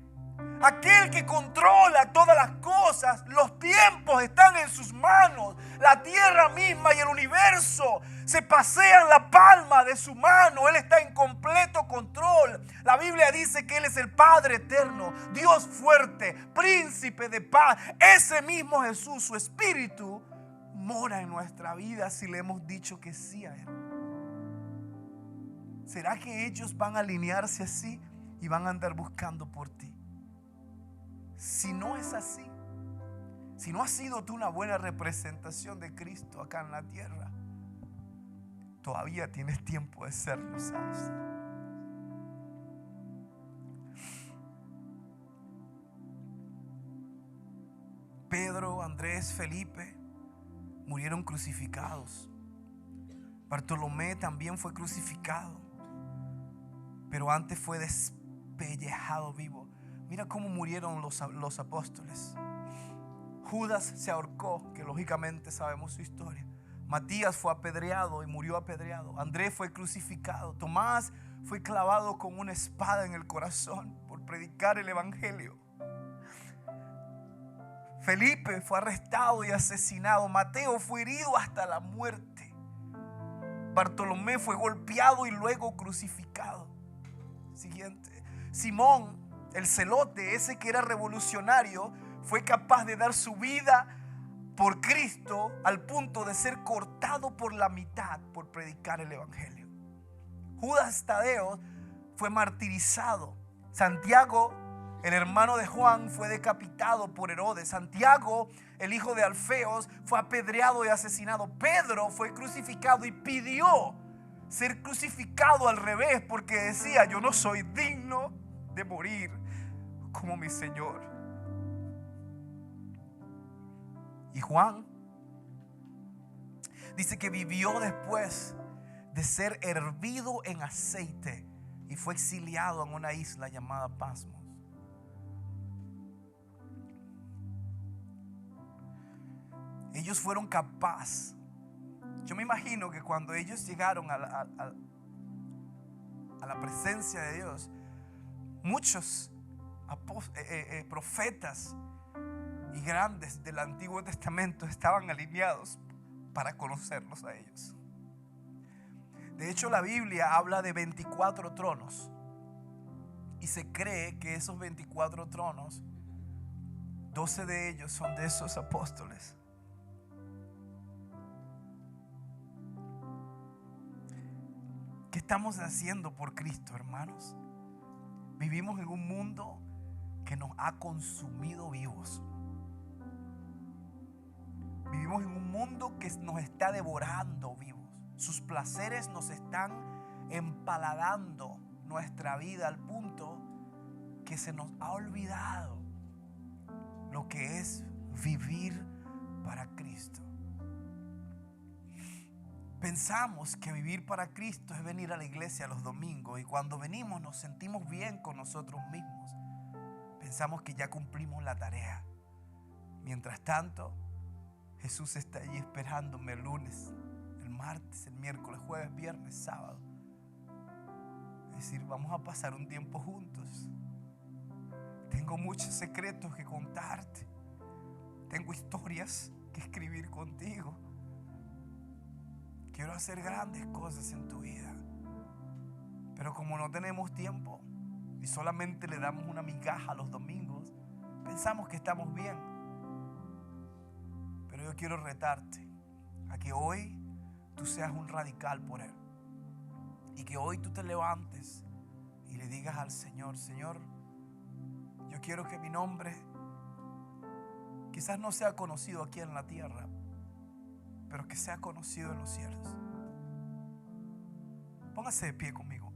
Aquel que controla todas las cosas, los tiempos están en sus manos, la tierra misma y el universo se pasean la palma de su mano. Él está en completo control. La Biblia dice que Él es el Padre eterno, Dios fuerte, príncipe de paz. Ese mismo Jesús, su Espíritu, mora en nuestra vida si le hemos dicho que sí a Él. ¿Será que ellos van a alinearse así y van a andar buscando por ti? Si no es así, si no has sido tú una buena representación de Cristo acá en la tierra, todavía tienes tiempo de serlo, ¿sabes? Pedro, Andrés, Felipe murieron crucificados. Bartolomé también fue crucificado, pero antes fue despellejado vivo. Mira cómo murieron los apóstoles. Judas se ahorcó, que lógicamente sabemos su historia. Matías fue apedreado y murió apedreado. Andrés fue crucificado. Tomás fue clavado con una espada en el corazón por predicar el evangelio. Felipe fue arrestado y asesinado. Mateo fue herido hasta la muerte. Bartolomé fue golpeado y luego crucificado. Siguiente. Simón, el celote, ese que era revolucionario, fue capaz de dar su vida por Cristo al punto de ser cortado por la mitad por predicar el evangelio. Judas Tadeo fue martirizado. Santiago, el hermano de Juan, fue decapitado por Herodes. Santiago, el hijo de Alfeos, fue apedreado y asesinado. Pedro fue crucificado y pidió ser crucificado al revés, porque decía: yo no soy digno de morir como mi Señor. Y Juan dice que vivió después de ser hervido en aceite y fue exiliado en una isla llamada Pasmos. Ellos fueron capaces. Yo me imagino que cuando ellos llegaron a la presencia de Dios, muchos profetas y grandes del Antiguo Testamento estaban alineados para conocerlos a ellos. De hecho, la Biblia habla de 24 tronos y se cree que esos 24 tronos, 12 de ellos son de esos apóstoles. ¿Qué estamos haciendo por Cristo, hermanos? Vivimos en un mundo que nos ha consumido vivos. Vivimos en un mundo que nos está devorando vivos. Sus placeres nos están empalagando nuestra vida al punto que se nos ha olvidado lo que es vivir para Cristo. Pensamos que vivir para Cristo es venir a la iglesia los domingos y cuando venimos nos sentimos bien con nosotros mismos. Pensamos que ya cumplimos la tarea. Mientras tanto, Jesús está allí esperándome el lunes, el martes, el miércoles, jueves, viernes, sábado. Es decir, vamos a pasar un tiempo juntos. Tengo muchos secretos que contarte. Tengo historias que escribir contigo. Quiero hacer grandes cosas en tu vida. Pero como no tenemos tiempo y solamente le damos una migaja los domingos, pensamos que estamos bien. Pero yo quiero retarte a que hoy tú seas un radical por Él. Y que hoy tú te levantes y le digas al Señor: Señor, yo quiero que mi nombre quizás no sea conocido aquí en la tierra, pero que sea conocido en los cielos. Póngase de pie conmigo.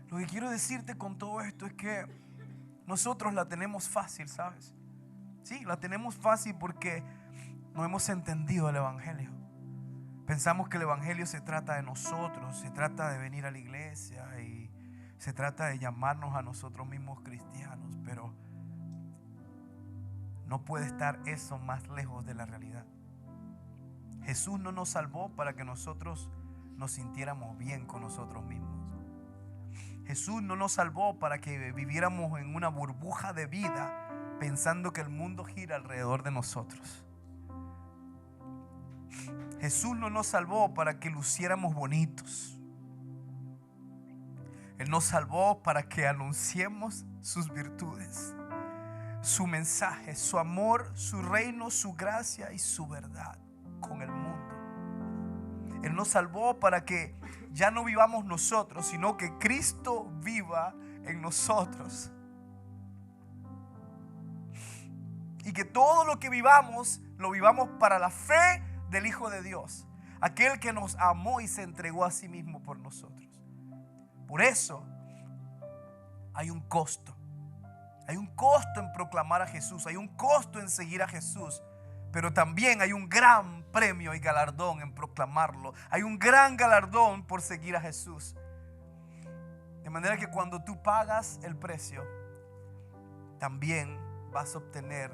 Lo que quiero decirte con todo esto es que nosotros la tenemos fácil, ¿sabes? Sí, la tenemos fácil porque no hemos entendido el Evangelio. Pensamos que el Evangelio se trata de nosotros, se trata de venir a la iglesia y se trata de llamarnos a nosotros mismos cristianos, pero no puede estar eso más lejos de la realidad. Jesús no nos salvó para que nosotros nos sintiéramos bien con nosotros mismos. Jesús no nos salvó para que viviéramos en una burbuja de vida pensando que el mundo gira alrededor de nosotros. Jesús no nos salvó para que luciéramos bonitos. Él nos salvó para que anunciemos sus virtudes, su mensaje, su amor, su reino, su gracia y su verdad con el mundo. Él nos salvó para que ya no vivamos nosotros, sino que Cristo viva en nosotros. Y que todo lo que vivamos, lo vivamos para la fe del Hijo de Dios, aquel que nos amó y se entregó a sí mismo por nosotros. Por eso hay un costo. Hay un costo en proclamar a Jesús, hay un costo en seguir a Jesús, pero también hay un gran premio y galardón en proclamarlo. Hay un gran galardón por seguir a Jesús. De manera que cuando tú pagas el precio, también vas a obtener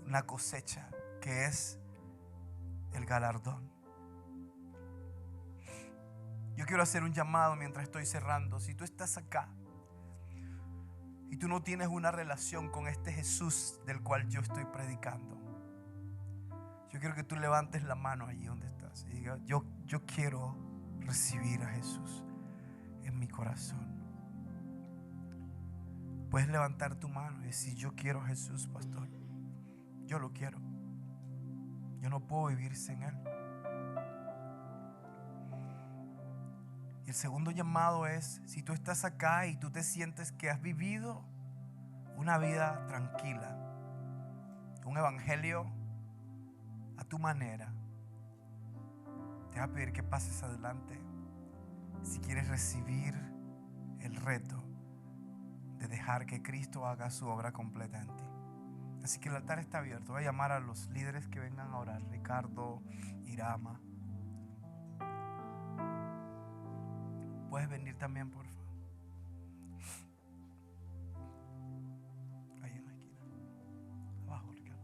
una cosecha que es el galardón. Yo quiero hacer un llamado mientras estoy cerrando. Si tú estás acá y tú no tienes una relación con este Jesús del cual yo estoy predicando, yo quiero que tú levantes la mano allí donde estás y digas: yo quiero recibir a Jesús en mi corazón. Puedes levantar tu mano y decir: yo quiero a Jesús, pastor. Yo lo quiero. Yo no puedo vivir sin Él. Y el segundo llamado es: si tú estás acá y tú te sientes que has vivido una vida tranquila, un evangelio a tu manera, te voy a pedir que pases adelante si quieres recibir el reto de dejar que Cristo haga su obra completa en ti. Así que el altar está abierto. Voy a llamar a los líderes que vengan a orar. Ricardo, Irama. Puedes venir también, por favor. Ahí en la esquina. Abajo, Ricardo.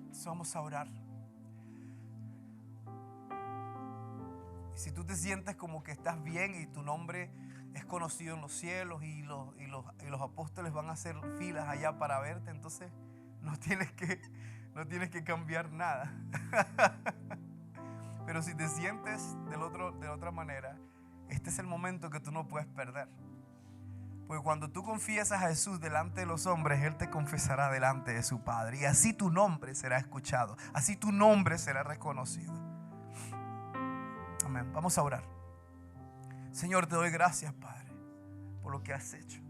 Entonces vamos a orar. Y si tú te sientes como que estás bien y tu nombre es conocido en los cielos y los apóstoles van a hacer filas allá para verte, entonces no tienes que cambiar nada. Pero si te sientes de otra manera, este es el momento que tú no puedes perder. Porque cuando tú confiesas a Jesús delante de los hombres, Él te confesará delante de su Padre. Y así tu nombre será escuchado. Así tu nombre será reconocido. Amén. Vamos a orar. Señor, te doy gracias, Padre, por lo que has hecho.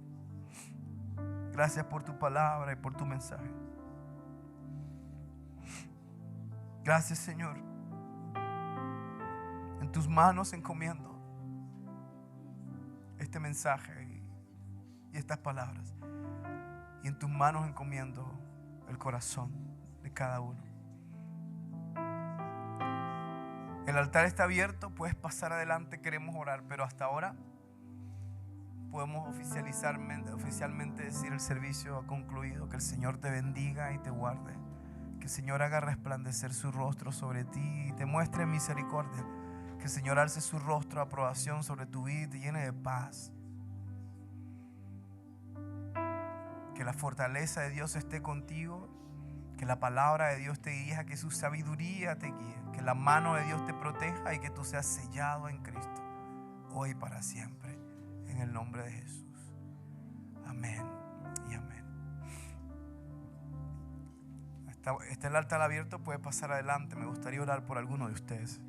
Gracias por tu palabra y por tu mensaje. Gracias, Señor. En tus manos encomiendo este mensaje y estas palabras. Y en tus manos encomiendo el corazón de cada uno. El altar está abierto, puedes pasar adelante, queremos orar, pero hasta ahora podemos oficialmente decir: el servicio ha concluido. Que el Señor te bendiga y te guarde. Que el Señor haga resplandecer su rostro sobre ti y te muestre misericordia. Que el Señor alce su rostro de aprobación sobre tu vida y te llene de paz. Que la fortaleza de Dios esté contigo. Que la palabra de Dios te guíe, que su sabiduría te guíe. Que la mano de Dios te proteja y que tú seas sellado en Cristo, hoy y para siempre. En el nombre de Jesús. Amén y amén. Está el altar abierto, puede pasar adelante. Me gustaría orar por alguno de ustedes.